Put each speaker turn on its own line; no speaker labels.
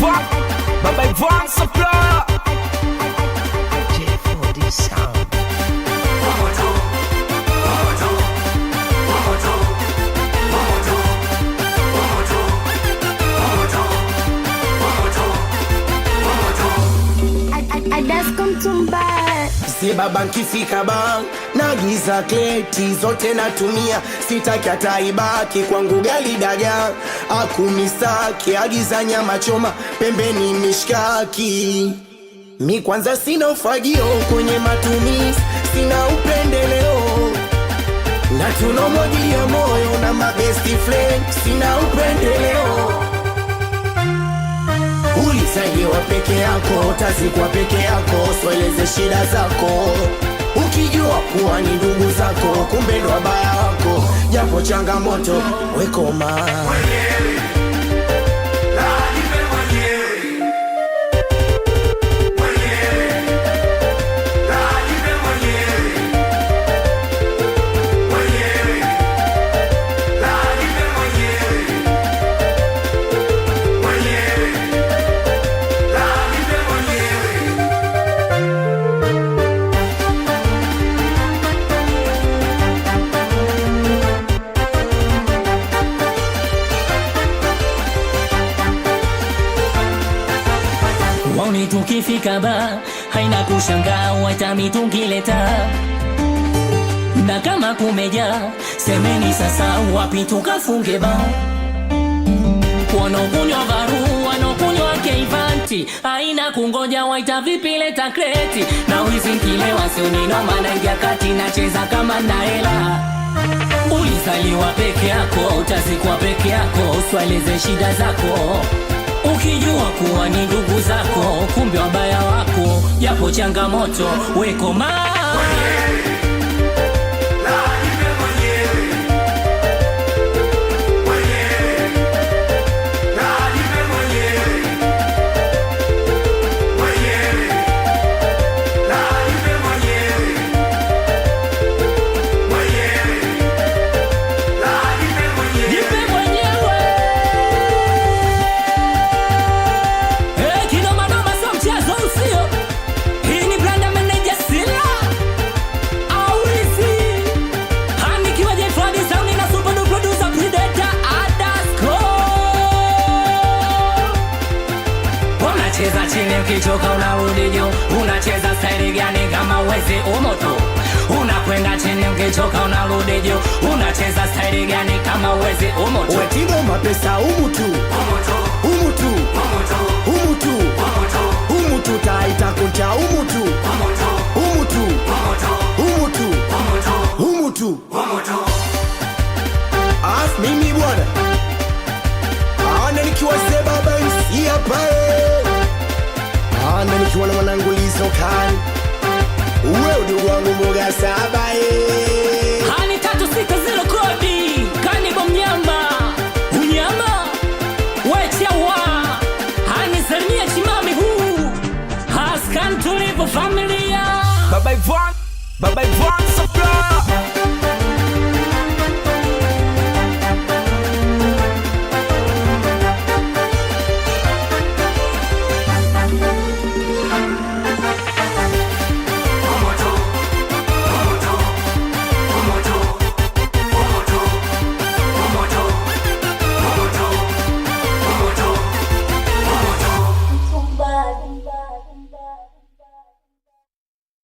Ivan Supply
J4D Sound.
Si baba nkifika bang na giza kleti zote natumia, sitaki hata ibaki kwangu gali daga akumisaki, agiza nyama choma pembeni mishkaki. Mi kwanza sina ufagio kwenye matumizi, sina upendeleo na tunomwagilia moyo na mabesti friend, sina upendeleo. Ulizaliwa peke yako, utazikwa peke yako, sweleze shida zako ukijua kuwa ni ndugu zako, kumbe ndo wabaya wako, japo changamoto wekoma.
Waoni tukifika ba haina kushangaa, waita mitungileta na kama kumeja semeni sasa wapi tukafunge ba. Wanokunywa varu, wanokunywa keivanti, haina kungoja, waita vipi leta kreti. Na wizi nkilewa sioni noma, naingia kati nacheza kama na hela. Ulizaliwa peke yako, utazikwa peke yako, uswaleze shida zako ukijua kuwa ni ndugu zako, kumbe wabaya wako, japo changamoto wekoma. Unacheza chini ukichoka unarudi juu, unacheza staili gani kama uwezi umoto? Unakwenda chini ukichoka unarudi juu, unacheza staili gani kama uwezi umoto?
Wetimo mapesa umutu umutu umutu umutu taita kuncha umutu umutu umutu umutu. As mimi bwana ana nikiwa sebaba isi hapa, ana nikiwa na mwanangu Lizo Khan, uwe udugu wangu mboga saba
Hani 360 kodi Kani bomnyamba unyama wechewa hani sermia chimami huu haskan tulipo familia
Baba Ivan